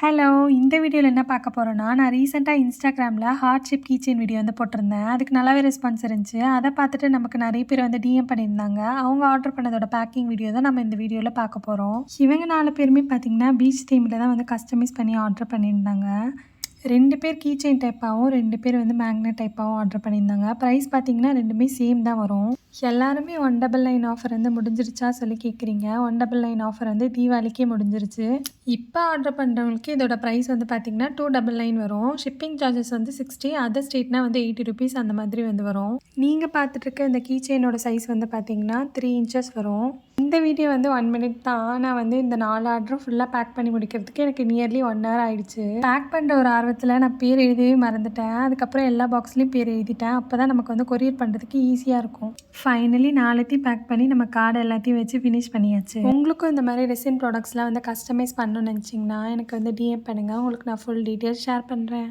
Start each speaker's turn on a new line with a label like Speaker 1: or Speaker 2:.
Speaker 1: Hello! இந்த வீடியோல என்ன பார்க்க போறோம்னா, நான் ரீசென்ட்டா Instagramல heart shape key chain video வந்து போட்டிருந்தேன். அதுக்கு நல்லாவே ரெஸ்பான்ஸ் இருந்துச்சு. அத பார்த்துட்டு நமக்கு நெறைய பேர் வந்து டிஎம் பண்ணியிருந்தாங்க. அவங்க ஆர்டர் பண்ணதோட பேக்கிங் வீடியோ தான் நம்ம இந்த வீடியோல பார்க்க போறோம். இவங்க 4 பேருமே பார்த்தீங்கன்னா, பீச் தீம்ல தான் வந்து கஸ்டமைஸ் பண்ணி ஆர்டர் பண்ணியிருந்தாங்க. 2 பேர் கீ செயின் டைப்பாவும், 2 பேர் வந்து மேக்னெட் டைப்பாவும் ஆர்டர் பண்ணியிருந்தாங்க. ப்ரைஸ் பார்த்தீங்கன்னா, 2மே சேம் தான் வரும். எல்லாருமே 199 ஆஃபர் வந்து முடிஞ்சிருச்சா சொல்லி கேட்குறீங்க. 199 ஆஃபர் வந்து தீபாவளிக்கே முடிஞ்சிருச்சு. இப்போ ஆர்டர் பண்ணுறவங்களுக்கு இதோட ப்ரைஸ் வந்து பார்த்தீங்கன்னா, 299 வரும். ஷிப்பிங் சார்ஜஸ் வந்து 60, அதர் ஸ்டேட்னா வந்து 80 ருபீஸ் அந்த மாதிரி வந்து வரும். நீங்கள் பார்த்துட்ருக்க இந்த கீ செயினோட சைஸ் வந்து பார்த்தீங்கன்னா, 3 இன்ச்சஸ் வரும். இந்த வீடியோ வந்து 1 மினிட் தான். நான் வந்து இந்த 4 ஆர்டரும் ஃபுல்லாக பேக் பண்ணி முடிக்கிறதுக்கு எனக்கு நியர்லி 1 ஹவர் ஆயிடுச்சு. பேக் பண்ணுற ஒரு ஆர்வத்தில் நான் பேர் எழுதவே மறந்துட்டேன். அதுக்கப்புறம் எல்லா பாக்ஸ்லேயும் பேர் எழுதிட்டேன். அப்போ தான் நமக்கு வந்து கொரியர் பண்ணுறதுக்கு ஈஸியாக இருக்கும். ஃபைனலி 4த்தையும் பேக் பண்ணி நம்ம கார்டு எல்லாத்தையும் வச்சு ஃபினிஷ் பண்ணியாச்சு. உங்களுக்கும் இந்த மாதிரி ரெசின் ப்ராடக்ட்ஸ்லாம் வந்து கஸ்டமைஸ் பண்ணணும்னு நினச்சிங்கன்னா எனக்கு வந்து டிஎம் பண்ணுங்கள். உங்களுக்கு நான் ஃபுல் டீட்டெயில்ஸ் ஷேர் பண்ணுறேன்.